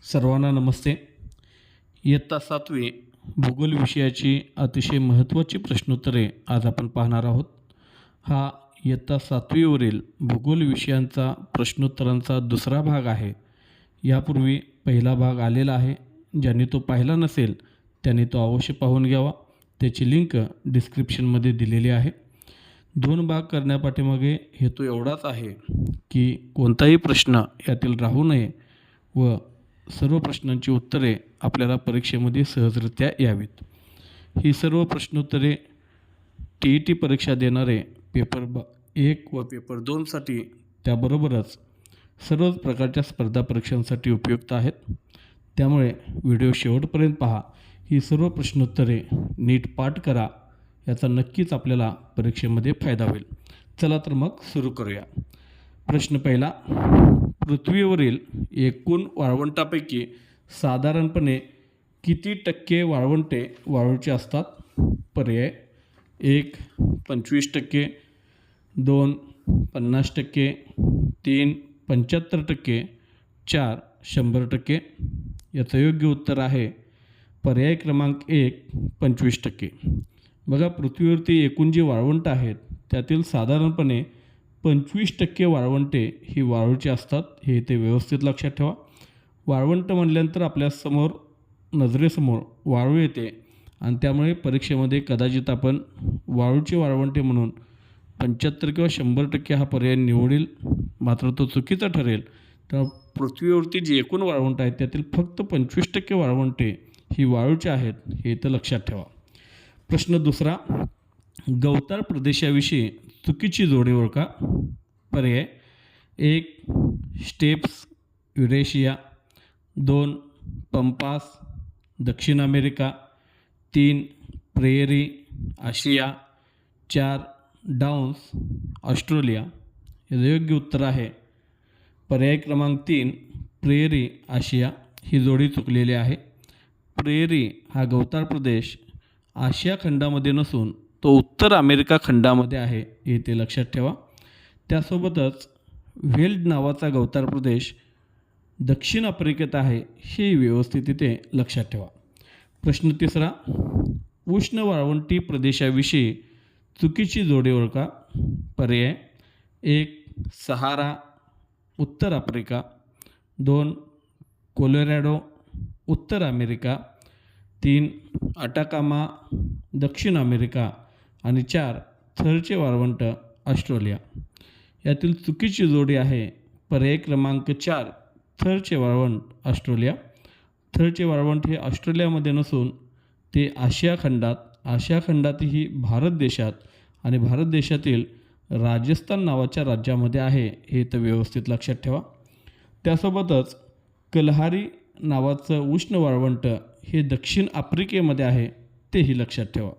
सर्वांना नमस्ते. इयत्ता 7वी भूगोल विषयाची अतिशय महत्त्वाची प्रश्नोत्तरे आज आपण पाहणार आहोत. हा इयत्ता 7वीवरील भूगोल विषयांचा प्रश्नोत्तरांचा दुसरा भाग आहे. यापूर्वी पहिला भाग आलेला आहे. ज्यांनी तो पाहिला नसेल त्यांनी तो अवश्य पाहून घ्यावा. त्याची लिंक डिस्क्रिप्शनमध्ये दिलेली आहे. 2 भाग करण्यापाठीमागे हेतू एवढाच आहे की कोणताही प्रश्न यातील राहू नये व सर्व प्रश्नांची उत्तरे आपल्याला परीक्षेमध्ये सहजरित्या यावीत. ही सर्व प्रश्नोत्तरे TET परीक्षा देणारे पेपर 1 व पेपर 2साठी त्याबरोबरच सर्व प्रकारच्या स्पर्धा परीक्षांसाठी उपयुक्त आहेत. त्यामुळे व्हिडिओ शेवटपर्यंत पहा. ही सर्व प्रश्नोत्तरे नीट पाठ करा. याचा नक्कीच आपल्याला परीक्षेमध्ये फायदा होईल. चला तर मग सुरू करूया. प्रश्न पहिला. पृथ्वीवरील एकूण वाळवंटापैकी साधारणपणे किती टक्के वाळवंटे वाळूचे असतात? पर्याय: 1 25%, 2 50%, 3 75%, 4 100%. याचं योग्य उत्तर आहे पर्याय क्रमांक 1 25%. बघा, पृथ्वीवरती एकूण जी वाळवंट आहेत त्यातील साधारणपणे 25% वाळवंटे ही वाळूची असतात. हे ते व्यवस्थित लक्षात ठेवा. वाळवंट म्हटल्यानंतर आपल्यासमोर नजरेसमोर वाळू येते आणि त्यामुळे परीक्षेमध्ये कदाचित आपण वाळूची वाळवंटे म्हणून 75 किंवा 100% हा पर्याय निवडेल, मात्र तो चुकीचा ठरेल. तर पृथ्वीवरती जी एकूण वाळवंट आहेत त्यातील फक्त 25% वाळवंटे ही वाळूची आहेत, हे तर लक्षात ठेवा. प्रश्न दुसरा. गवताळ प्रदेशाविषयी चुकीची जोडी ओळखा. पर्याय: 1 स्टेप्स युरेशिया, 2 पंपास दक्षिण अमेरिका, 3 प्रेयरी आशिया, 4 डाऊन्स ऑस्ट्रेलिया. याचं योग्य उत्तर आहे पर्याय क्रमांक 3 प्रेयरी आशिया. ही जोडी चुकलेली आहे. प्रेयरी हा गवताळ प्रदेश आशिया खंडामध्ये नसून तो उत्तर अमेरिका खंडामध्ये आहे, हे ते लक्षात ठेवा. त्यासोबतच व्हेल्ड नावाचा गवताळ प्रदेश दक्षिण आफ्रिकेत आहे, हे व्यवस्थित इथे लक्षात ठेवा. प्रश्न तिसरा. उष्ण वाळवंटी प्रदेशाविषयी चुकीची जोडी ओळखा. पर्याय: 1 सहारा उत्तर आफ्रिका, 2 कोलोरॅडो उत्तर अमेरिका, 3 अटाकामा दक्षिण अमेरिका आणि 4 थरचे वाळवंट ऑस्ट्रेलिया. यातील चुकीची जोडी आहे पर्याय क्रमांक 4 थरचे वाळवंट ऑस्ट्रेलिया. थरचे वाळवंट हे ऑस्ट्रेलियामध्ये नसून ते आशिया खंडातही भारत देशात आणि भारत देशातील राजस्थान नावाच्या राज्यामध्ये आहे, हे तर व्यवस्थित लक्षात ठेवा. त्यासोबतच कलहारी नावाचं उष्ण वाळवंट हे दक्षिण आफ्रिकेमध्ये आहे, तेही लक्षात ठेवा.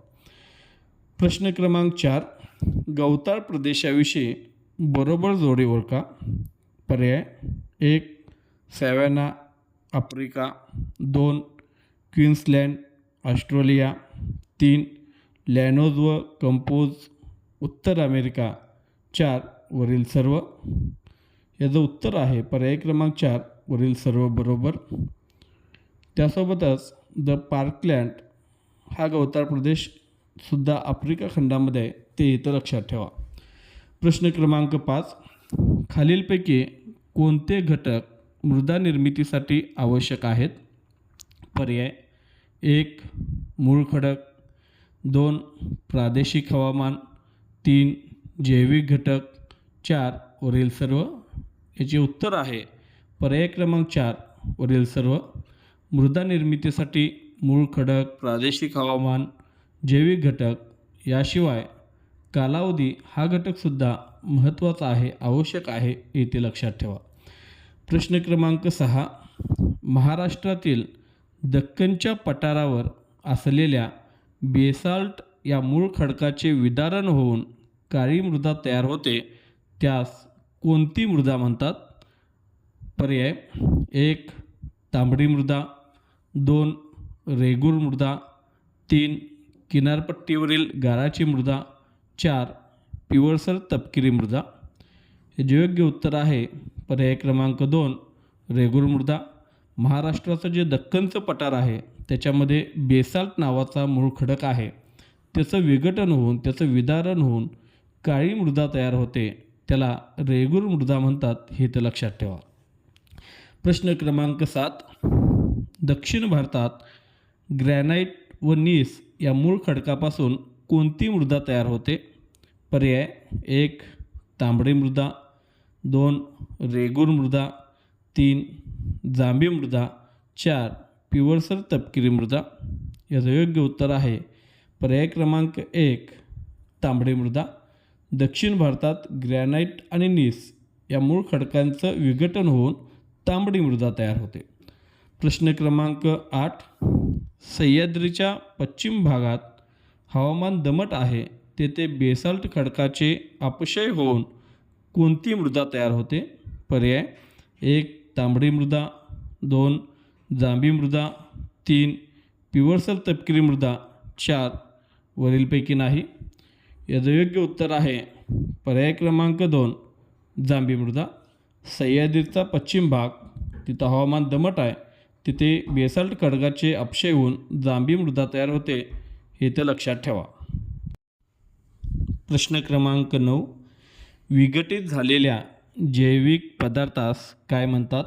प्रश्न क्रमांक 4. गवताळ प्रदेशाविषयी बरोबर जोडी ओळखा. पर्याय: 1 सॅव्हाना आफ्रिका, 2 क्वीन्सलँड ऑस्ट्रेलिया, 3 लॅनोज व कंपोज उत्तर अमेरिका, 4 वरील सर्व. याचं उत्तर आहे पर्याय क्रमांक 4 वरील सर्व बरोबर. त्यासोबतच द पार्कलँड हा गवताळ प्रदेशसुद्धा आफ्रिका खंडामध्ये आहे, ते इथं लक्षात ठेवा. प्रश्न क्रमांक 5. खालीलपैकी कोणते घटक मृदा निर्मितीसाठी आवश्यक आहेत? पर्याय: 1 मूळ खडक, 2 प्रादेशिक हवामान, 3 जैविक घटक, 4 वरील सर्व. याचे उत्तर आहे पर्याय क्रमांक 4 वरील सर्व. मृदा निर्मितीसाठी मूळ खडक, प्रादेशिक हवामान, जैविक घटक याशिवाय कालावधी हा घटकसुद्धा महत्त्वाचा आहे, आवश्यक आहे, येथे लक्षात ठेवा. प्रश्न क्रमांक 6. महाराष्ट्रातील दक्कनच्या पठारावर असलेल्या बेसाल्ट या मूळ खडकाचे विदारण होऊन काळी मृदा तयार होते, त्यास कोणती मृदा म्हणतात? पर्याय: 1 तांबडी मृदा, 2 रेगूर मृदा, 3 किनारपट्टीवरील गाळाची मृदा, 4 पिवळसर तपकिरी मृदा. हे योग्य उत्तर आहे पर्याय क्रमांक 2 रेगूर मृदा. महाराष्ट्राचं जे दक्खनचं पठार आहे त्याच्यामध्ये बेसाल्ट नावाचा मूळ खडक आहे. त्याचं विघटन होऊन त्याचं विदारण होऊन काळी मृदा तयार होते, त्याला रेगूर मृदा म्हणतात, हे तर लक्षात ठेवा. प्रश्न क्रमांक 7. दक्षिण भारतात ग्रॅनाइट व नीस या मूळ खडकापासून कोणती मृदा तयार होते? पर्याय 1. तांबडी मृदा, 2. रेगूर मृदा, 3. जांभी मृदा, 4. पिवळसर तपकिरी मृदा. याचं योग्य उत्तर आहे पर्याय क्रमांक 1. तांबडी मृदा. दक्षिण भारतात ग्रॅनाइट आणि नीस या मूळ खडकांचं विघटन होऊन तांबडी मृदा तयार होते. प्रश्न क्रमांक 8. सह्याद्रीच्या पश्चिम भागात हवामान दमट आहे, तेथे बेसाल्ट खडकाचे अपक्षय होऊन कोणती मृदा तयार होते? पर्याय 1. तांबडी मृदा, 2. जांभी मृदा, 3. पिवळसर तपकिरी मृदा, 4. वरीलपैकी नाही. याचं योग्य उत्तर आहे पर्याय क्रमांक 2. जांभी मृदा. सह्याद्रीचा पश्चिम भाग, तिथं हवामान दमट आहे, तिथे बेसाल्ट खडकाचे अपक्षय होऊन जांभी मृदा तयार होते, हे तर लक्षात ठेवा. प्रश्न क्रमांक 9. विघटित झालेल्या जैविक पदार्थास काय म्हणतात?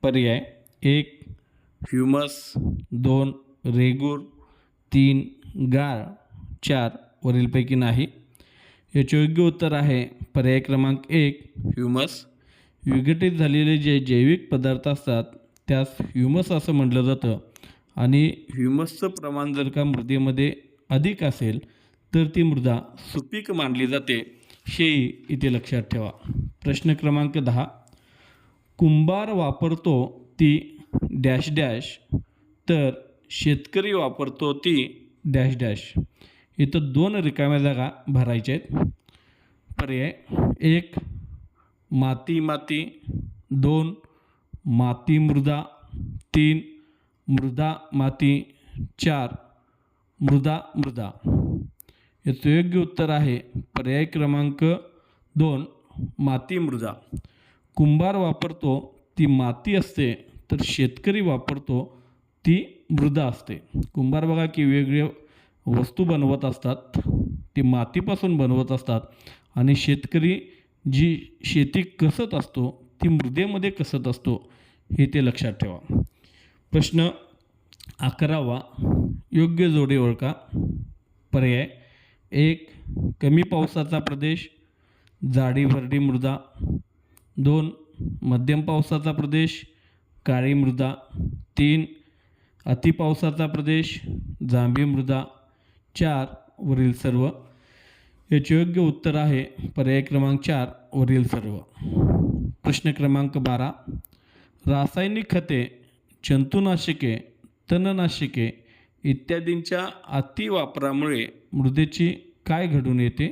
पर्याय 1. ह्युमस, 2. रेगूर, 3. गाळ, 4. वरीलपैकी नाही. याचे योग्य उत्तर आहे पर्याय क्रमांक 1. ह्युमस. विघटित झालेले जे जैविक पदार्थ असतात त्यास ह्युमस असं म्हटलं जातं आणि ह्युमसचं प्रमाण जर का मृदेमध्ये अधिक असेल तर ती मृदा सुपीक मानली जाते, हेही इथे लक्षात ठेवा. प्रश्न क्रमांक 10. कुंभार वापरतो ती डॅश डॅश तर शेतकरी वापरतो ती डॅश डॅश. इथं 2 रिकाम्या जागा भरायच्या आहेत. पर्याय 1. माती माती, 2. माती मृदा, 3. मृदा माती, 4. मृदा मृदा. याचं योग्य उत्तर आहे पर्याय क्रमांक 2. माती मृदा. कुंभार वापरतो ती माती असते तर शेतकरी वापरतो ती मृदा असते. कुंभार बघा की वेगवेगळे वस्तू बनवत असतात, ती मातीपासून बनवत असतात आणि शेतकरी जी शेती कसत असतो ती मृदेमध्ये कसत असतो, हे ते लक्षात ठेवा. प्रश्न 11. योग्य जोडी ओळखा. पर्याय 1. कमी पावसाचा प्रदेश, जाडी भरडी मृदा, 2. मध्यम पावसाचा प्रदेश, काळी मृदा, 3. अति पावसाचा प्रदेश, जांभी मृदा, 4. वरील सर्व. याचे योग्य उत्तर आहे पर्याय क्रमांक 4. वरील सर्व. प्रश्न क्रमांक 12. रासायनिक खते, जंतुनाशके, तणनाशके इत्यादींच्या अतिवापरामुळे मृदेची काय घडून येते?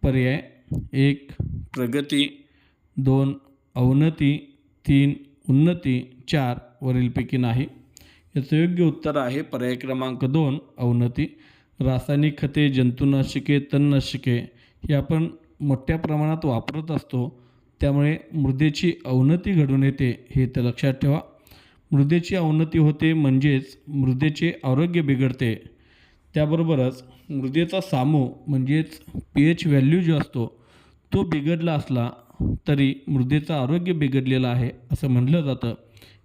पर्याय 1. प्रगती, 2. अवनती, 3. उन्नती, 4. वरीलपैकी नाही. याचं योग्य उत्तर आहे पर्याय क्रमांक 2. अवनती. रासायनिक खते, जंतुनाशके, तणनाशके हे आपण मोठ्या प्रमाणात वापरत असतो, त्यामुळे मृदेची अवनती घडून येते, हे तर लक्षात ठेवा. मृदेची अवनती होते म्हणजेच मृदेचे आरोग्य बिघडते. त्याबरोबरच मृदेचा सामो म्हणजेच pH व्हॅल्यू जो असतो तो बिघडला असला तरी मृदेचं आरोग्य बिघडलेलं आहे असं म्हटलं जातं,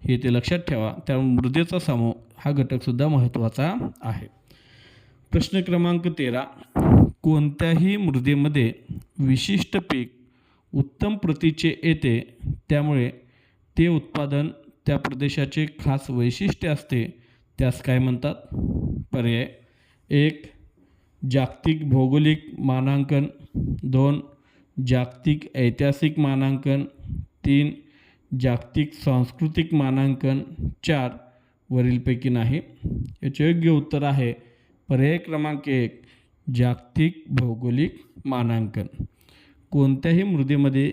हे ते लक्षात ठेवा. त्यामुळे मृदेचा सामो हा घटकसुद्धा महत्त्वाचा आहे. प्रश्न क्रमांक 13. कोणत्याही मृदेमध्ये विशिष्ट पीक उत्तम प्रतीचे येते, त्यामुळे ते उत्पादन त्या प्रदेशाचे खास वैशिष्ट्य असते, त्यास काय म्हणतात? पर्याय 1. जागतिक भौगोलिक मानांकन, 2. जागतिक ऐतिहासिक मानांकन, 3. जागतिक सांस्कृतिक मानांकन, 4. वरीलपैकी नाही. याचे योग्य उत्तर आहे पर्याय क्रमांक 1. जागतिक भौगोलिक मानांकन. कोणत्याही मृदेमध्ये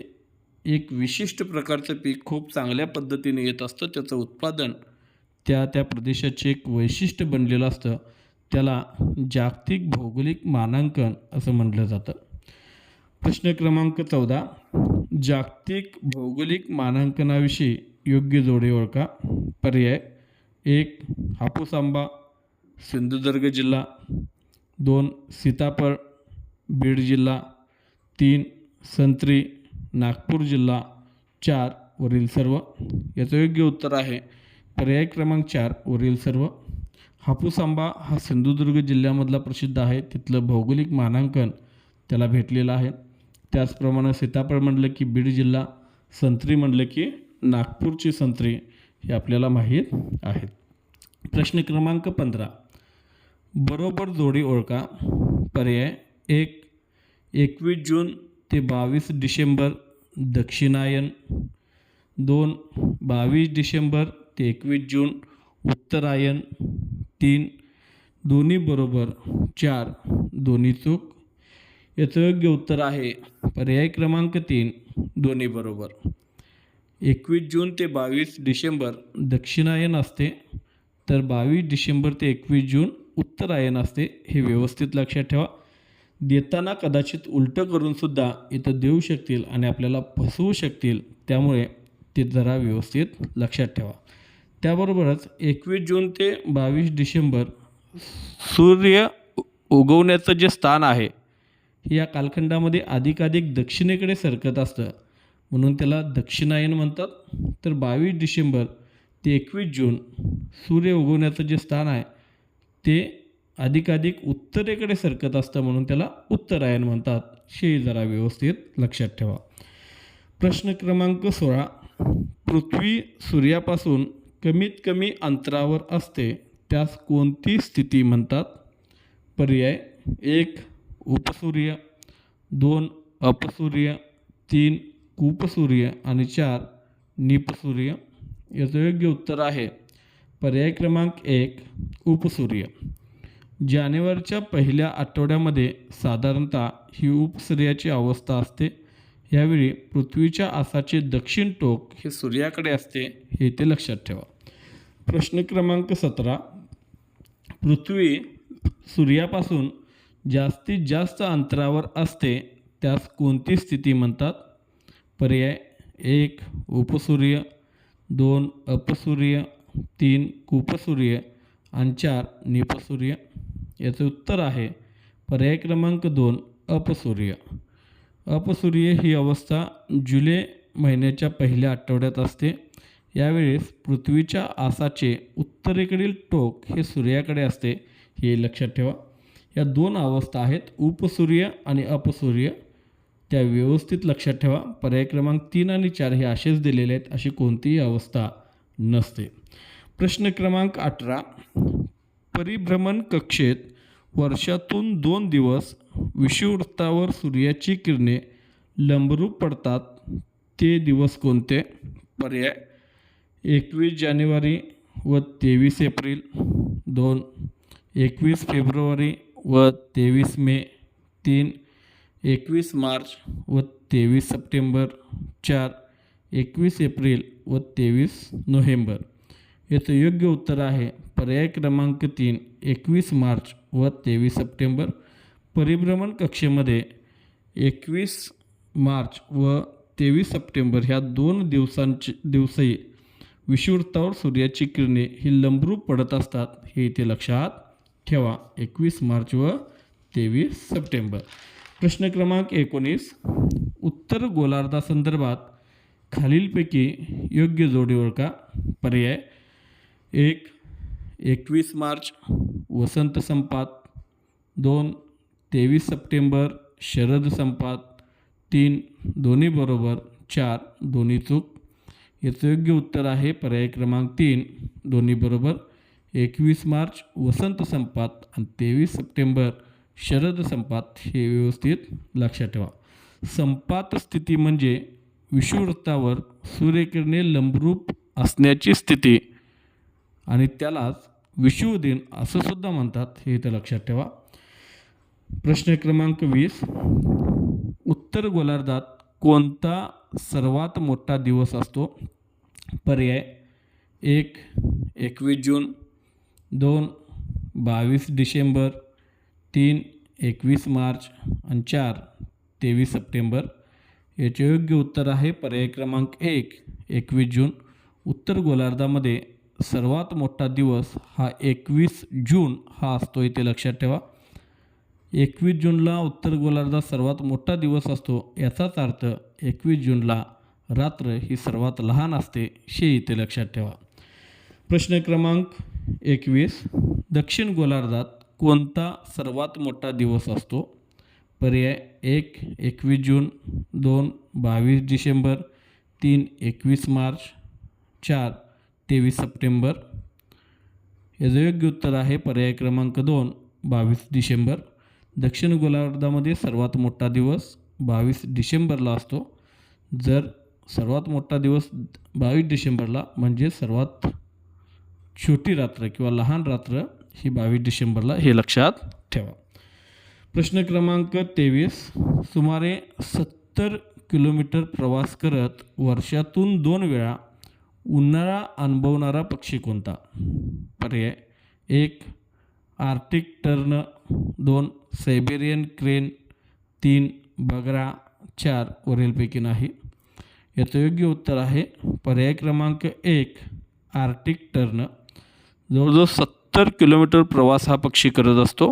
एक विशिष्ट प्रकारचं पीक खूप चांगल्या पद्धतीने येत असतं, त्याचं उत्पादन त्या त्या प्रदेशाचे एक वैशिष्ट्य बनलेलं असतं, त्याला जागतिक भौगोलिक मानांकन असं म्हटलं जातं. प्रश्न क्रमांक 14. जागतिक भौगोलिक मानांकनाविषयी योग्य जोडी ओळखा. पर्याय 1 हापूस आंबा सिंधुदुर्ग जिल्हा, 2 सीताफळ बीड जिल्हा, 3 संत्री नागपूर जिल्हा, 4 वरील सर्व. याचं योग्य उत्तर आहे पर्याय क्रमांक 4 वरील सर्व. हापूस आंबा हा सिंधुदुर्ग जिल्ह्यामधला प्रसिद्ध आहे, तिथलं भौगोलिक मानांकन त्याला भेटलेलं आहे. त्याचप्रमाणे सीताफळ म्हटलं की बीड जिल्हा, संत्री म्हटलं की नागपूरची संत्री हे आपल्याला माहीत आहेत. प्रश्न क्रमांक 15 बरोबर जोडी ओळखा. पर्याय 1 21 जून ते 22 डिसेंबर दक्षिणायन, 2 22 डिसेंबर ते 21 जून उत्तरायण, 3 दोन्ही बरोबर, 4 दोन्ही चूक. याचं योग्य उत्तर आहे पर्याय क्रमांक 3 दोन्ही बरोबर. 21 जून ते 22 डिसेंबर दक्षिणायन असते, तर 22 डिसेंबर ते 21 जून उत्तरायण असते. हे व्यवस्थित लक्षात ठेवा. देताना कदाचित उलटं करूनसुद्धा इथं देऊ शकतील आणि आपल्याला फसवू शकतील, त्यामुळे ते जरा व्यवस्थित लक्षात ठेवा. त्याबरोबरच 21 जून ते 22 डिसेंबर सूर्य उगवण्याचं जे स्थान आहे या कालखंडामध्ये अधिकाधिक दक्षिणेकडे सरकत असतं, म्हणून त्याला दक्षिणायन म्हणतात. तर 22 डिसेंबर ते 21 जून सूर्य उगवण्याचं जे स्थान आहे ते अधिकाधिक उत्तरेकडे सरकत असतं, म्हणून त्याला उत्तरायण म्हणतात. हे जरा व्यवस्थित लक्षात ठेवा. प्रश्न क्रमांक 16 पृथ्वी सूर्यापासून कमीत कमी अंतरावर असते, त्यास कोणती स्थिती म्हणतात? पर्याय 1 उपसूर्य, 2 अपसूर्य, 3 कूपसूर्य आणि 4 निपसूर्य. याचं योग्य उत्तर आहे पर्याय क्रमांक 1 उपसूर्य. जानेवारीच्या पहिल्या आठवड्यामध्ये साधारणतः ही उपसूर्याची अवस्था असते. यावेळी पृथ्वीच्या आसाचे दक्षिण टोक हे सूर्याकडे असते, हे ते लक्षात ठेवा. प्रश्न क्रमांक 17 पृथ्वी सूर्यापासून जास्तीत जास्त अंतरावर असते, त्यास कोणती स्थिती म्हणतात? पर्याय 1 उपसूर्य, 2 अपसूर्य, 3 कूपसूर्य आणि 4 निपसूर्य. याचं उत्तर आहे पर्याय क्रमांक 2 अपसूर्य. अपसूर्य ही अवस्था जुलै महिन्याच्या पहिल्या आठवड्यात असते. यावेळेस पृथ्वीच्या आसाचे उत्तरेकडील टोक हे सूर्याकडे असते, हे लक्षात ठेवा. या दोन अवस्था आहेत उपसूर्य आणि अपसूर्य, त्या व्यवस्थित लक्षात ठेवा. पर्याय क्रमांक 3 आणि 4 हे असेच दिलेले आहेत, अशी कोणतीही अवस्था नसते. प्रश्न क्रमांक 18 परिभ्रमण कक्षेत वर्षातून 2 दिवस विषुववृत्तावर सूर्याची किरणे लंबरूप पडतात, ते दिवस कोणते? पर्याय 21 जानेवारी व 23 एप्रिल, 2 21 फेब्रुवारी व 23 मे, 3 21 मार्च व 23 सप्टेंबर, 4 21 एप्रिल व 23 नोव्हेंबर. याचं योग्य उत्तर आहे पर्याय क्रमांक 3 21 मार्च व 23 सप्टेंबर. परिभ्रमण कक्षेमध्ये 21 मार्च व 23 सप्टेंबर ह्या 2 दिवशी विषुववृत्तावर सूर्याची किरणे ही लंबरूप पडत असतात, हे इथे लक्षात ठेवा. 21 मार्च व 23 सप्टेंबर. प्रश्न क्रमांक 19 उत्तर गोलार्धासंदर्भात खालीलपैकी योग्य जोडी ओळखा. पर्याय 1 21 मार्च वसंत संपात, 2 23 सप्टेंबर शरद संपात, 3 दोन्ही बरोबर, 4 दोन्ही चूक. याचं योग्य उत्तर आहे पर्याय क्रमांक 3 दोन्ही बरोबर. 21 मार्च वसंत संपात आणि 23 सप्टेंबर शरद संपात, हे व्यवस्थित लक्षात ठेवा. संपात स्थिती म्हणजे विषुववृत्तावर सूर्यकिरणे लंबरूप असण्याची स्थिती आणि त्यालाच विषुवदिन असं सुद्धा म्हणतात, हे इथं लक्षात ठेवा. प्रश्न क्रमांक 20 उत्तर गोलार्धात कोणता सर्वात मोठा दिवस असतो? पर्याय 1 21 जून, 2 22 डिसेंबर, 3 21 मार्च आणि 4 23 सप्टेंबर. याचे योग्य उत्तर आहे पर्याय क्रमांक 1 21 जून. उत्तर गोलार्धामध्ये सर्वात मोठा दिवस हा 21 जून हा असतो, इथे लक्षात ठेवा. 21 जूनला उत्तर गोलार्धात सर्वात मोठा दिवस असतो, याचाच अर्थ 21 जूनला रात्र ही सर्वात लहान असते, हे इथे लक्षात ठेवा. प्रश्न क्रमांक 21. दक्षिण गोलार्धात कोणता सर्वात मोठा दिवस असतो? पर्याय 1 21 जून, 2 22 डिसेंबर, 3 21 मार्च, 4 23 सप्टेंबर. याचं योग्य उत्तर आहे पर्याय क्रमांक 2 22 डिसेंबर. दक्षिण गोलार्धामध्ये सर्वात मोठा दिवस 22 डिसेंबरला असतो. जर सर्वात मोठा दिवस 22 डिसेंबरला म्हणजे सर्वात छोटी रात्र किंवा लहान रात्र ही 22 डिसेंबरला, हे लक्षात ठेवा. प्रश्न क्रमांक 23. सुमारे 70 किलोमीटर प्रवास करत वर्षातून 2 वेळा उन्हाळा अनुभवणारा पक्षी कोणता? पर्याय 1 आर्टिक टर्न, 2 सायबेरियन क्रेन, 3 बगळा, 4 वरीलपैकी नाही. याचं योग्य उत्तर आहे पर्याय क्रमांक 1 आर्टिक टर्न. जवळजवळ 70 किलोमीटर प्रवास हा पक्षी करत असतो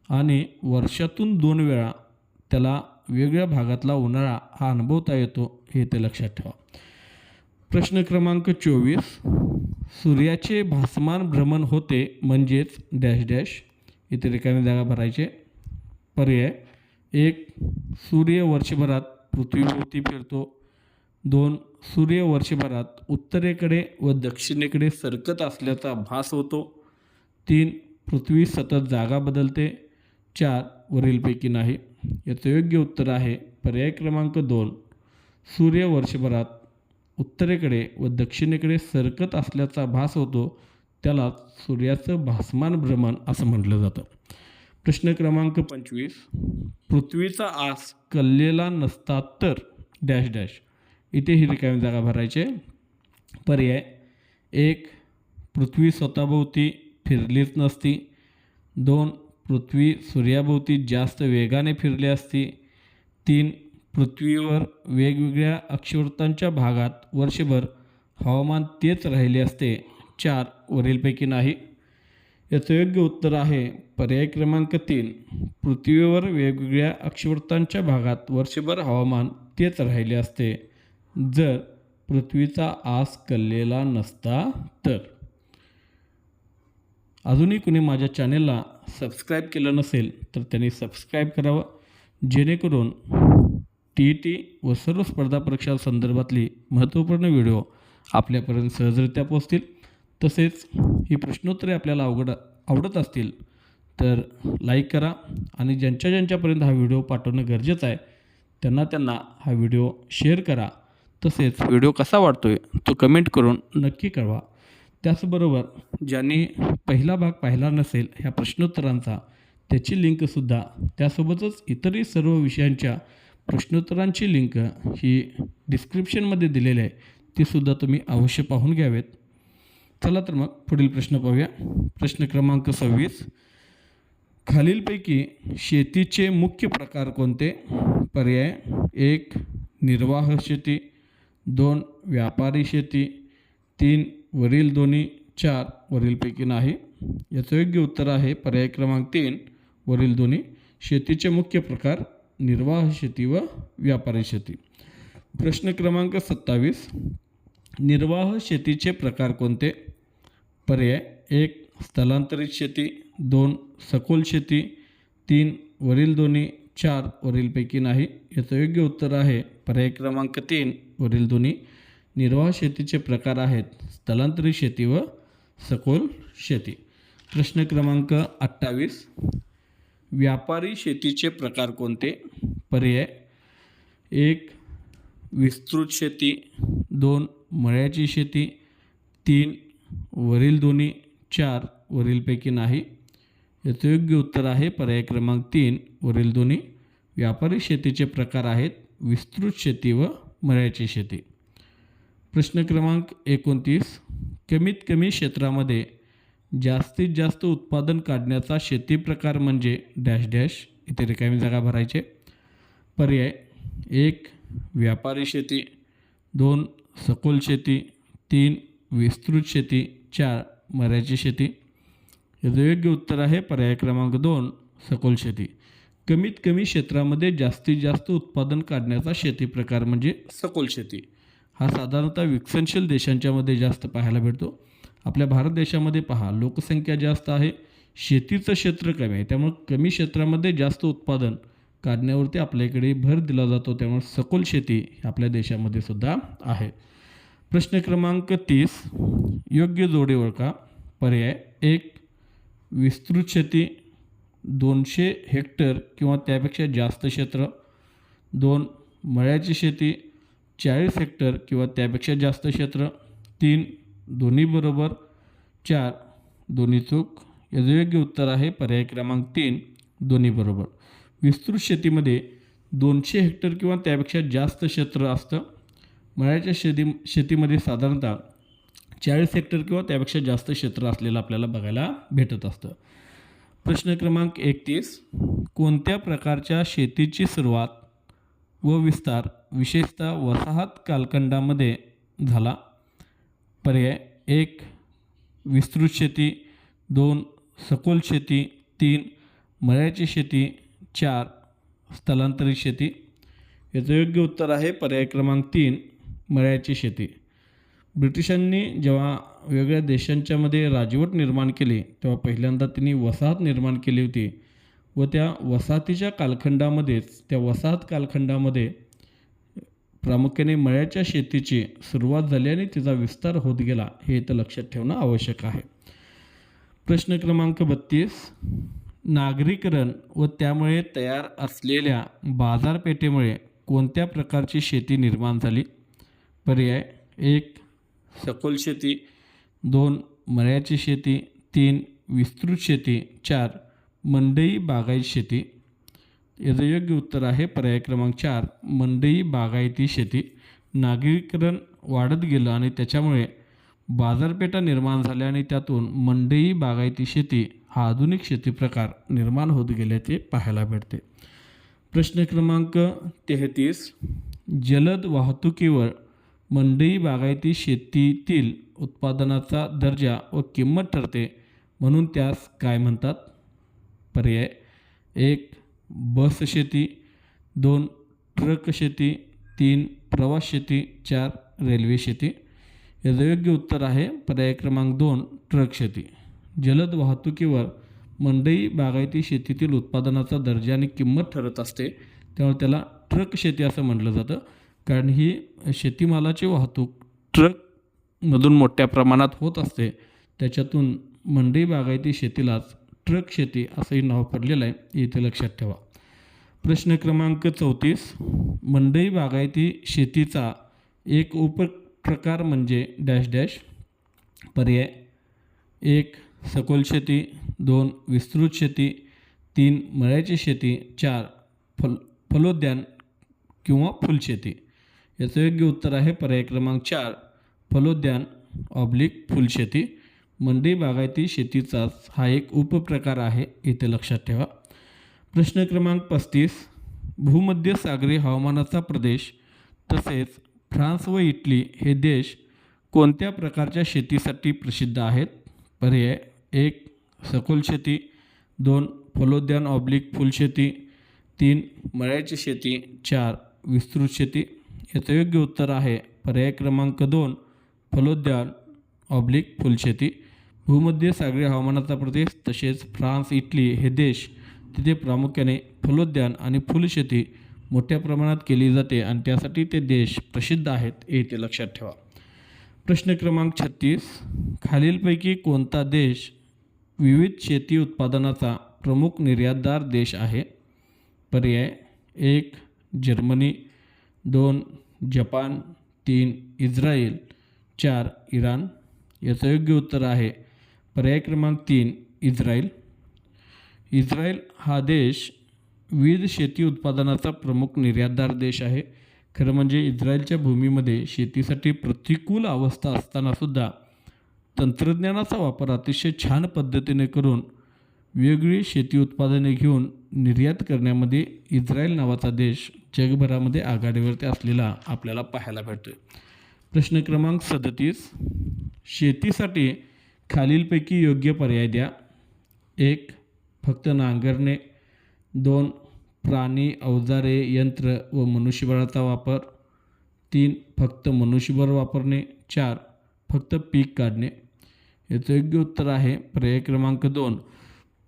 आणि वर्षातून 2 वेळा त्याला वेगळ्या भागातला उन्हाळा हा अनुभवता येतो, हे ते लक्षात ठेवा. प्रश्न क्रमांक 24. सूर्याचे भासमान भ्रमण होते म्हणजेच डॅश डॅश. इथे रिकामी जागा भरायचे. पर्याय 1 सूर्य वर्षभरात पृथ्वीभोवती फिरतो, 2 सूर्य वर्षभरात उत्तरेकडे व दक्षिणेकडे सरकत असल्याचा भास होतो, 3 पृथ्वी सतत जागा बदलते, 4 वरीलपैकी नाही. याचं योग्य उत्तर आहे पर्याय क्रमांक 2 सूर्य वर्षभरात उत्तरेकडे व दक्षिणेकडे सरकत असल्याचा भास होतो, त्याला सूर्याचं भासमान भ्रमण असं म्हटलं जातं. प्रश्न क्रमांक 25. पृथ्वीचा आस कललेला नसता तर डॅश डॅश. इथे ही रिकामी जागा भरायचे. पर्याय 1 पृथ्वी स्वतःभोवती फिरलीच नसती, 2 पृथ्वी सूर्याभोवती जास्त वेगाने फिरली असती, 3 पृथ्वीवर वेगवेगळ्या अक्षवृत्तांच्या भागात वर्षभर हवामान तेच राहिले असते, 4 वरीलपैकी नाही. याचं योग्य उत्तर आहे पर्याय क्रमांक 3 पृथ्वीवर वेगवेगळ्या अक्षवृत्तांच्या भागात वर्षभर हवामान तेच राहिले असते जर पृथ्वीचा आस कललेला नसता तर. अजूनही कुणी माझ्या चॅनेलला सबस्क्राईब केलं नसेल तर त्यांनी सबस्क्राईब करावं, जेणेकरून TET व सर्व स्पर्धा परीक्षा संदर्भातली महत्त्वपूर्ण व्हिडिओ आपल्यापर्यंत सहजरित्या पोहोचतील. तसेच ही प्रश्नोत्तरे आपल्याला आवडत असतील तर लाईक करा आणि ज्यांच्यापर्यंत हा व्हिडिओ पाठवणं गरजेचं आहे त्यांना हा व्हिडिओ शेअर करा. तसेच व्हिडिओ कसा वाटतोय तो कमेंट करून नक्की कळवा. त्याचबरोबर ज्यांनी पहिला भाग पाहिला नसेल ह्या प्रश्नोत्तरांचा, त्याची लिंकसुद्धा त्यासोबतच इतरही सर्व विषयांच्या प्रश्नोत्तरांची लिंक ही डिस्क्रिप्शनमध्ये दिलेली आहे, तीसुद्धा तुम्ही अवश्य पाहून घ्यावेत. चला तर मग पुढील प्रश्न पाहूया. प्रश्न क्रमांक 26. खालीलपैकी शेतीचे मुख्य प्रकार कोणते? पर्याय 1 निर्वाह शेती, 2 व्यापारी शेती, 3 वरील दोन्ही, 4 वरीलपैकी नाही. याचं योग्य उत्तर आहे पर्याय क्रमांक 3 वरील दोन्ही. शेतीचे मुख्य प्रकार निर्वाह शेती व व्यापारी शेती. प्रश्न क्रमांक 27. निर्वाह शेतीचे प्रकार कोणते? पर्याय 1 स्थलांतरित शेती, 2 सखोल शेती, 3 वरील दोन्ही, 4 वरीलपैकी नाही. याचं योग्य उत्तर आहे पर्याय क्रमांक 3 वरील दोन्ही. निर्वाह शेतीचे प्रकार आहेत स्थलांतरित शेती व सखोल शेती. प्रश्न क्रमांक 28. व्यापारी शेतीचे प्रकार कोणते? पर्याय 1 विस्तृत शेती, 2 मळ्याची शेती, 3 वरील दोन्ही, 4 वरीलपैकी नाही. याचं योग्य उत्तर आहे पर्याय क्रमांक 3 वरील दोन्ही. व्यापारी शेतीचे प्रकार आहेत विस्तृत शेती व मळ्याची शेती. प्रश्न क्रमांक 29. कमीत कमी क्षेत्रामध्ये जास्तीत जास्त उत्पादन काढण्याचा शेती प्रकार म्हणजे डॅश डॅश. इथे रिकामी जागा भरायचे. पर्याय 1 व्यापारी शेती, 2 सखोल शेती, 3 विस्तृत शेती, 4 मळ्याची शेती. याचं योग्य उत्तर आहे पर्याय क्रमांक 2 सखोल शेती. कमीत कमी क्षेत्रामध्ये जास्तीत जास्त उत्पादन काढण्याचा शेती प्रकार म्हणजे सखोल शेती. हा साधारणतः विकसनशील देशांच्यामध्ये जास्त पाहायला भेटतो. आपल्या भारत देशामध्ये पहा, लोकसंख्या जास्त आहे, शेतीचं क्षेत्र कमी आहे, त्यामुळे कमी क्षेत्रामध्ये जास्त उत्पादन काढण्यावरती आपल्याकडे भर दिला जातो. त्यामुळे सखोल शेती आपल्या देशामध्ये सुद्धा आहे. प्रश्न क्रमांक 30 योग्य जोडी ओळखा. पर्याय 1 विस्तृत शेती 200 हेक्टर किंवा त्यापेक्षा जास्त क्षेत्र. 2 मळ्याची शेती 40 हेक्टर किंवा त्यापेक्षा जास्त क्षेत्र. 3 दोन्ही बरोबर. 4 दोन्ही चूक. याचं योग्य उत्तर आहे पर्याय क्रमांक 3 दोन्ही बरोबर. विस्तृत शेतीमध्ये 200 हेक्टर किंवा त्यापेक्षा जास्त क्षेत्र असतं. मळ्याच्या शेतीमध्ये साधारणतः 40 हेक्टर किंवा त्यापेक्षा जास्त क्षेत्र असलेलं आपल्याला बघायला भेटत असतं. प्रश्न क्रमांक 31 कोणत्या प्रकारच्या शेतीची सुरुवात व विस्तार विशेषतः वसाहत कालखंडामध्ये झाला? पर्याय 1 विस्तृत शेती, 2 सखोल शेती, 3 मळ्याची शेती, 4 स्थलांतरित शेती. याचं योग्य उत्तर आहे पर्याय क्रमांक 3 मळ्याची शेती. ब्रिटिशांनी जेव्हा वेगळ्या देशांच्यामध्ये राजवट निर्माण केली तेव्हा पहिल्यांदा त्यांनी वसाहत निर्माण केली होती व त्या वसाहतीच्या कालखंडामध्ये प्रामुख्याने मळ्याच्या शेतीची सुरुवात झाली आणि तिचा विस्तार होत गेला, हे इथं लक्षात ठेवणं आवश्यक आहे. प्रश्न क्रमांक 32 नागरीकरण व त्यामुळे तयार असलेल्या बाजारपेठेमुळे कोणत्या प्रकारची शेती निर्माण झाली? पर्याय 1 सखोल शेती, 2 मळ्याची शेती, 3 विस्तृत शेती, 4 मंडई बागायत शेती. याचं योग्य उत्तर आहे पर्याय क्रमांक 4 मंडई बागायती शेती. नागरीकरण वाढत गेलं आणि त्याच्यामुळे बाजारपेठा निर्माण झाल्या आणि त्यातून मंडई बागायती शेती हा आधुनिक शेती प्रकार निर्माण होत गेल्याचे पाहायला भेटते. प्रश्न क्रमांक 33 जलद वाहतुकीवर मंडई बागायती शेतीतील उत्पादनाचा दर्जा व किंमत ठरते म्हणून त्यास काय म्हणतात? पर्याय 1 बस शेती, 2 ट्रक शेती, 3 प्रवास शेती, 4 रेल्वे शेती. याचं योग्य उत्तर आहे पर्याय क्रमांक 2 ट्रक शेती. जलद वाहतुकीवर मंडई बागायती शेतीतील उत्पादनाचा दर्जा आणि किंमत ठरत असते, त्यामुळे त्याला ट्रक शेती असं म्हटलं जातं. कारण ही शेतीमालाची वाहतूक ट्रकमधून मोठ्या प्रमाणात होत असते, त्याच्यातून मंडई बागायती शेतीलाच ट्रक शेती असंही नाव पडलेलं आहे, हे इथे लक्षात ठेवा. प्रश्न क्रमांक 34 मंडई बागायती शेतीचा एक उपप्रकार म्हणजे डॅश डॅश. पर्याय 1 सखोल शेती, 2 विस्तृत शेती, 3 मळ्याची शेती, 4 फलोद्यान किंवा फुलशेती. याचं योग्य उत्तर आहे पर्याय क्रमांक 4 फलोद्यान फुलशेती. मंडई बागायती शेतीचाच हा एक उपप्रकार आहे, इथे लक्षात ठेवा. प्रश्न क्रमांक 35 भूमध्य सागरी हवामानाचा प्रदेश तसेच फ्रान्स व इटली हे देश कोणत्या प्रकारच्या शेतीसाठी प्रसिद्ध आहेत? पर्याय 1 सखोल शेती, 2 फलोद्यान फुलशेती, 3 मळ्याची शेती, 4 विस्तृत शेती. याचं योग्य उत्तर आहे पर्याय क्रमांक 2 फलोद्यान फुलशेती. भूमध्य सागरी हवामानाचा प्रदेश तसेच फ्रान्स इटली हे देश तिथे प्रामुख्याने फलोद्यान आणि फुलशेती मोठ्या प्रमाणात केली जाते आणि त्यासाठी ते देश प्रसिद्ध आहेत, हे इथे लक्षात ठेवा. प्रश्न क्रमांक 36 खालीलपैकी कोणता देश विविध शेती उत्पादनाचा प्रमुख निर्यातदार देश आहे? पर्याय 1 जर्मनी, 2 जपान, 3 इस्रायल, 4 इराण. याचं योग्य उत्तर आहे पर्याय क्रमांक 3 इस्रायल. इस्रायल हा देश विविध शेती उत्पादनाचा प्रमुख निर्यातदार देश आहे. खरं म्हणजे इस्रायलच्या भूमीमध्ये शेतीसाठी प्रतिकूल अवस्था असतानासुद्धा तंत्रज्ञानाचा वापर अतिशय छान पद्धतीने करून वेगवेगळी शेती उत्पादने घेऊन निर्यात करण्यामध्ये इस्रायल नावाचा देश जगभरामध्ये आघाडीवरती असलेला आपल्याला पाहायला भेटतो. प्रश्न क्रमांक 37, शेतीसाठी खालीलपैकी योग्य पर्याय द्या. 1. फक्त नांगरणे. 2. प्राणी, अवजारे, यंत्र व मनुष्यबळाचा वापर. 3. फक्त मनुष्यबळ वापरणे. 4. फक्त पीक काढणे. याचं योग्य उत्तर आहे पर्याय क्रमांक 2.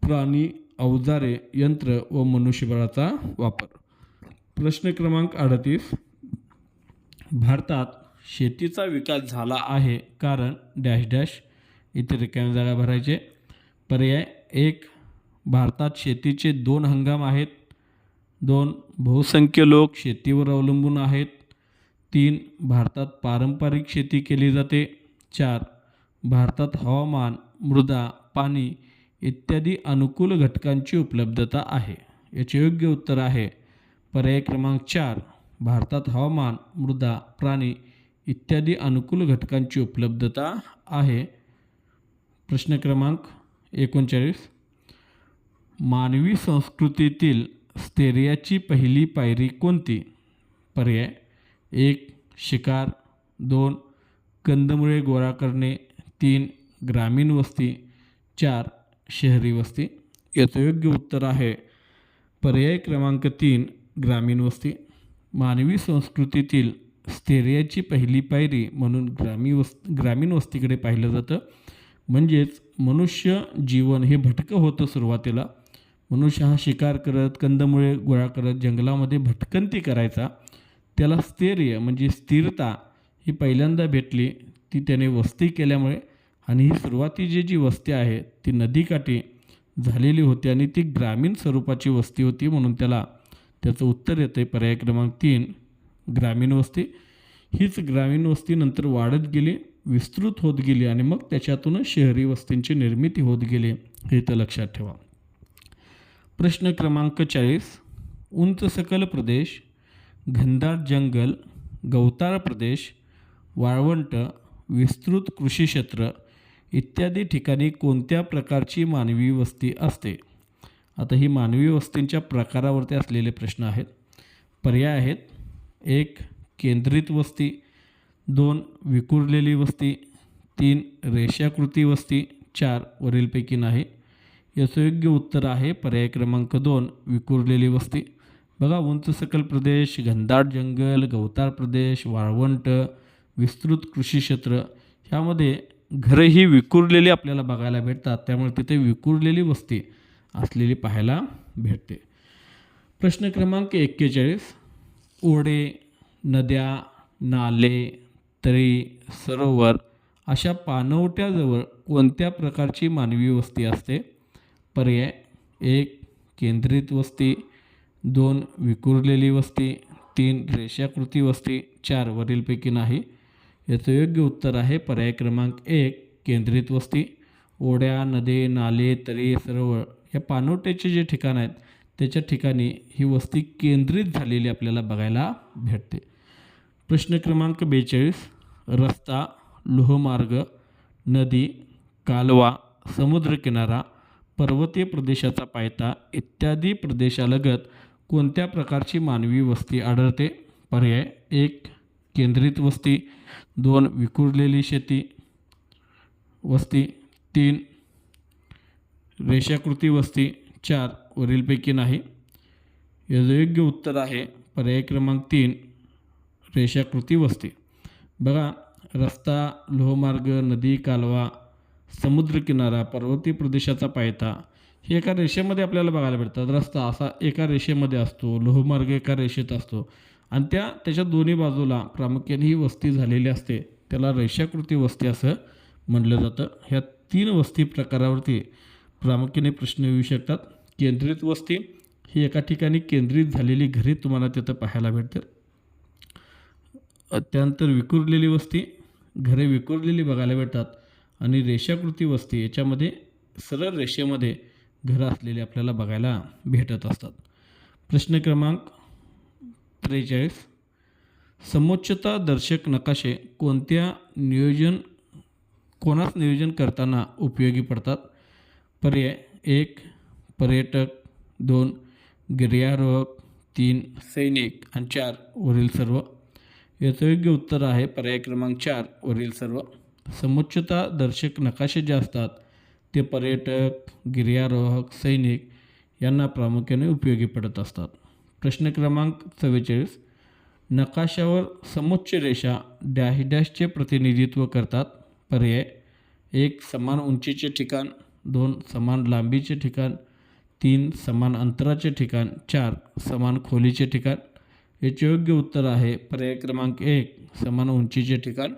प्राणी, अवजारे, यंत्र व मनुष्यबळाचा वापर. प्रश्न क्रमांक 38, भारतात शेतीचा विकास झाला आहे कारण डॅश डॅश. इथे रिकाम्या जागा भरायचे. पर्याय 1. भारतात शेतीचे 2 हंगाम आहेत. 2. बहुसंख्य लोक शेतीवर अवलंबून आहेत. 3. भारतात पारंपरिक शेती केली जाते. 4. भारतात हवामान, मृदा, पाणी इत्यादी अनुकूल घटकांची उपलब्धता आहे. याचे योग्य उत्तर आहे पर्याय क्रमांक 4. भारतात हवामान, मृदा, प्राणी इत्यादी अनुकूल घटकांची उपलब्धता आहे. प्रश्न क्रमांक 39, मानवी संस्कृतीतील स्थैर्याची पहिली पायरी कोणती? पर्याय 1. शिकार. 2. कंदमुळे गोळा करणे. 3. ग्रामीण वस्ती. 4. शहरी वस्ती. याचं योग्य उत्तर आहे पर्याय क्रमांक 3. ग्रामीण वस्ती. मानवी संस्कृतीतील स्थैर्याची पहिली पायरी म्हणून ग्रामीण वस्तीकडे पाहिलं जातं. म्हणजेच मनुष्य जीवन हे भटकं होतं सुरुवातीला. मनुष्य हा शिकार करत, कंदमुळे गोळा करत जंगलामध्ये भटकंती करायचा. त्याला स्थैर्य म्हणजे स्थिरता ही पहिल्यांदा भेटली, ती त्याने वस्ती केल्यामुळे. आणि ही सुरुवातीची जी वस्ती आहे ती नदीकाठी झालेली होती आणि ती ग्रामीण स्वरूपाची वस्ती होती. म्हणून त्याचं उत्तर येतं पर्याय क्रमांक 3. ग्रामीण वस्ती. हीच ग्रामीण वस्ती नंतर वाढत गेली, विस्तृत होत गेली आणि मग त्याच्यातूनच शहरी वस्तींची निर्मिती होत गेली. हे तर लक्षात ठेवा. प्रश्न क्रमांक 40, उंच सखल प्रदेश, घनदाट जंगल, गवताळ प्रदेश, वाळवंट, विस्तृत कृषी क्षेत्र इत्यादी ठिकाणी कोणत्या प्रकारची मानवी वस्ती असते? आता ही मानवी वस्तींच्या प्रकारावरती असलेले प्रश्न आहेत. पर्याय आहेत 1. केंद्रित वस्ती. 2. विखुरलेली वस्ती. 3. रेषाकृती वस्ती. 4. वरीलपैकी नाही. याचं योग्य उत्तर आहे पर्याय क्रमांक 2. विखुरलेली वस्ती. बघा, उंच सखल प्रदेश, घनदाट जंगल, गवताळ प्रदेश, वाळवंट, विस्तृत कृषी क्षेत्र ह्यामध्ये घरं ही विखुरलेली आपल्याला बघायला भेटतात. त्यामुळे तिथे विखुरलेली वस्ती असलेली पाहायला भेटते. प्रश्न क्रमांक 41, ओढे, नद्या, नाले, तळी, सरोवर अशा पाणवठ्याजवळ कोणत्या प्रकारची मानवी वस्ती असते? पर्याय 1. केंद्रित वस्ती. 2. विखुरलेली वस्ती. 3. रेषाकृती वस्ती. 4. वरीलपैकी नाही. याचं योग्य उत्तर आहे पर्याय क्रमांक 1. केंद्रित वस्ती. ओढ्या, नदे, नाले, तळी, सरोवर या पाणवठ्याचे जे ठिकाण आहेत त्याच्या ठिकाणी ही वस्ती केंद्रित झालेली आपल्याला बघायला भेटते. प्रश्न क्रमांक 42, रस्ता, लोहमार्ग, नदी, कालवा, समुद्रकिनारा, पर्वतीय प्रदेशाचा पायथा इत्यादी प्रदेशालगत कोणत्या प्रकारची मानवी वस्ती आढळते? पर्याय 1. केंद्रित वस्ती. 2. विखुरलेली शेती वस्ती. 3. रेषाकृती वस्ती. 4. वरीलपैकी नाही. याचं योग्य उत्तर आहे पर्याय क्रमांक 3. रेषाकृती वस्ती. बघा, रस्ता, लोहमार्ग, नदी, कालवा, समुद्रकिनारा, पर्वतीय प्रदेशाचा पायथा हे एका रेषेमध्ये आपल्याला बघायला भेटतात. रस्ता असा एका रेषेमध्ये असतो, लोहमार्ग एका रेषेत असतो आणि त्याच्या दोन्ही बाजूला प्रामुख्याने ही वस्ती झालेली असते. त्याला रेषाकृती वस्ती असं म्हटलं जातं. ह्या 3 वस्ती प्रकारावरती प्रामुख्याने प्रश्न येऊ शकतात. केंद्रित वस्ती ही एका ठिकाणी केंद्रित झालेली घरे तुम्हाला तिथं पाहायला भेटतात. त्यानंतर विखुरलेली वस्ती, घरे विखुरलेली बघायला भेटतात. आणि रेषाकृती वस्ती याच्यामध्ये सरळ रेषेमध्ये घरं असलेली आपल्याला बघायला भेटत असतात. प्रश्न क्रमांक 43, समोच्चता दर्शक नकाशे कोणास नियोजन करताना उपयोगी पडतात? पर्याय 1. पर्यटक. 2. गिर्यारोहक. 3. सैनिक आणि 4. वरील सर्व. याचं योग्य उत्तर आहे पर्याय क्रमांक 4 वरील सर्व. समोच्चता दर्शक नकाशे जे असतात ते पर्यटक, गिर्यारोहक, सैनिक यांना प्रामुख्याने उपयोगी पडत असतात. प्रश्न क्रमांक 44. नकाशावर समोच्च रेषा डॅश डॅशचे प्रतिनिधित्व करतात. पर्याय 1 समान उंचीचे ठिकाण, 2 समान लांबीचे ठिकाण, 3 समान अंतराचे ठिकाण, 4 समान खोलीचे ठिकाण. याचे योग्य उत्तर आहे पर्याय क्रमांक 1 समान उंचीचे ठिकाण.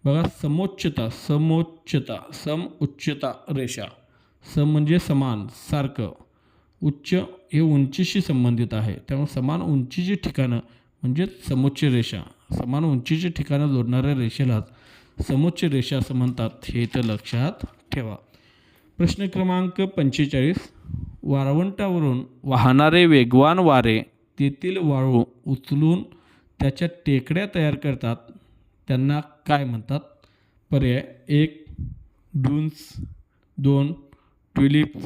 बघा समोच्चता, सम उच्चता रेषा. सम म्हणजे समान, सारखं. उच्च हे उंचीशी संबंधित आहे, त्यामुळे समान उंचीची ठिकाणं म्हणजे समोच्च रेषा. समान उंचीची ठिकाणं जोडणाऱ्या रेषेलाच समोच्च रेषा असं म्हणतात, हे इथं लक्षात ठेवा. प्रश्न क्रमांक 45. वाळवंटावरून वाहणारे वेगवान वारे तेथील वाळू उचलून त्याच्या टेकड्या तयार करतात, त्यांना काय म्हणतात? पर्याय 1 ड्यून्स, 2 ट्युलिप्स,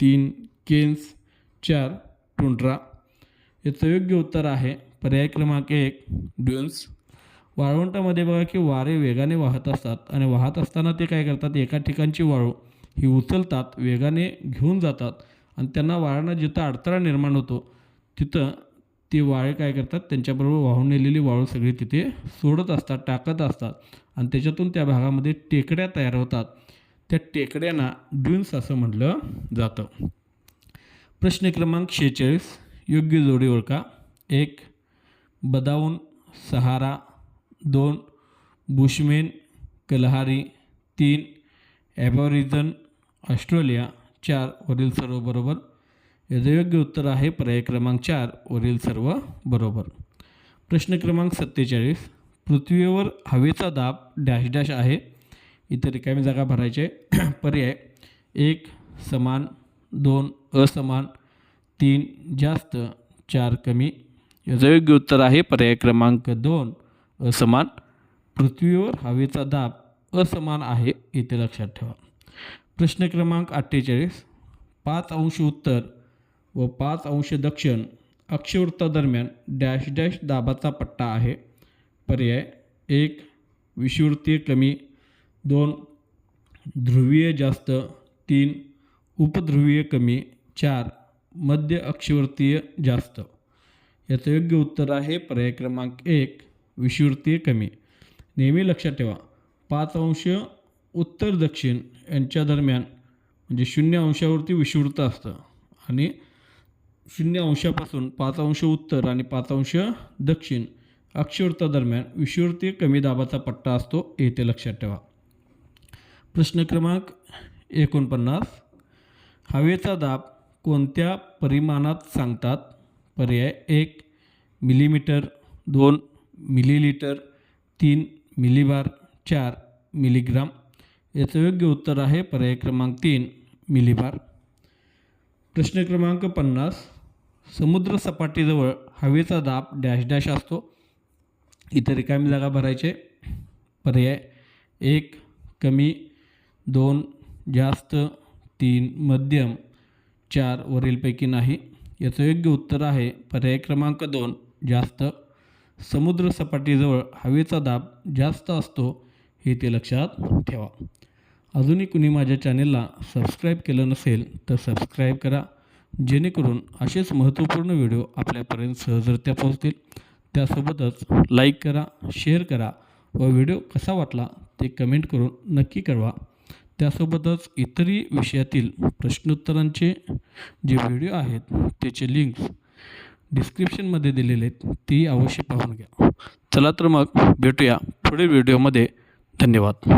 3 केन्स, 4 टुंड्रा. याचं योग्य उत्तर आहे पर्याय क्रमांक 1 ड्यून्स. वाळवंटामध्ये बघा की वारे वेगाने वाहत असतात आणि वाहत असताना ते काय करतात, एका ठिकाणची वाळू ही उचलतात, वेगाने घेऊन जातात आणि त्यांना वाळांना जिथं अडथळा निर्माण होतो तिथं ती वाळे काय करतात, त्यांच्याबरोबर वाहून नेलेली वाळू सगळी तिथे सोडत असतात, टाकत असतात आणि त्याच्यातून त्या भागामध्ये टेकड्या तयार होतात. त्या टेकड्यांना ड्यून्स असं म्हटलं जातं. प्रश्न क्रमांक 46. योग्य जोडी ओळखा. 1 बदाऊन, सहारा, 2 बुशमेन, कलहारी, 3 ॲबॉरिजन, ऑस्ट्रेलिया, 4 वरील सर्व बरोबर. याचं योग्य उत्तर आहे पर्याय क्रमांक 4 वरील सर्व बरोबर. प्रश्न क्रमांक 47. पृथ्वीवर हवेचा दाब डॅश डॅश आहे, इथे रिकामी जागा भरायचे. पर्याय 1 समान, 2 असमान, 3 जास्त, 4 कमी. याचं योग्य उत्तर आहे पर्याय क्रमांक 2 असमान. पृथ्वीवर हवेचा दाब असमान आहे, इथे लक्षात ठेवा. प्रश्न क्रमांक 48. 5 अंश उत्तर व 5 अंश दक्षिण अक्षवृत्तादरम्यान डॅश डॅश दाबाचा पट्टा आहे. पर्याय 1 विषुववृत्तीय कमी, 2 ध्रुवीय जास्त, 3 उपध्रुवीय कमी, 4 मध्य अक्षवृत्तीय जास्त. याचं योग्य उत्तर आहे पर्याय क्रमांक 1 विषुववृत्तीय कमी. नेहमी लक्षात ठेवा 5 अंश उत्तर दक्षिण यांच्या दरम्यान म्हणजे 0 अंशावरती विषुववृत्त असतं आणि 0 अंशापासून 5 अंश उत्तर आणि 5 अंश दक्षिण अक्षवृत्तादरम्यान विषुववृत्तीय कमी दाबाचा पट्टा असतो, येथे लक्षात ठेवा. प्रश्न क्रमांक 49. हवेचा दाब कोणत्या परिमाणात सांगतात? पर्याय 1 मिलीमीटर, 2 मिलीलिटर, 3 मिलीबार, 4 मिलीग्राम. याचं योग्य उत्तर आहे पर्याय क्रमांक 3 मिलीबार. प्रश्न क्रमांक 50. समुद्र सपाटीजवळ हवेचा दाब डॅश डॅश असतो, इथे रिकामी जागा भरायचे. पर्याय 1 कमी, 2 जास्त, 3 मध्यम, 4 वरीलपैकी नाही. याचं योग्य उत्तर आहे पर्याय क्रमांक 2 जास्त. समुद्र सपाटीजवळ हवेचा दाब जास्त असतो, हे ते लक्षात ठेवा. अजूनही कुणी माझ्या चॅनेलला सबस्क्राईब केलं नसेल तर सबस्क्राईब करा, जेणेकरून असेच महत्त्वपूर्ण व्हिडिओ आपल्यापर्यंत सहजरित्या पोहोचतील. त्यासोबतच लाईक करा, शेअर करा व व्हिडिओ कसा वाटला ते कमेंट करून नक्की कळवा. त्यासोबतच इतरही विषयातील प्रश्नोत्तरांचे जे व्हिडिओ आहेत त्याचे लिंक्स डिस्क्रिप्शनमध्ये दिलेले आहेत, तेही अवश्य पाहून घ्या. चला तर मग भेटूया पुढील व्हिडिओमध्ये. धन्यवाद.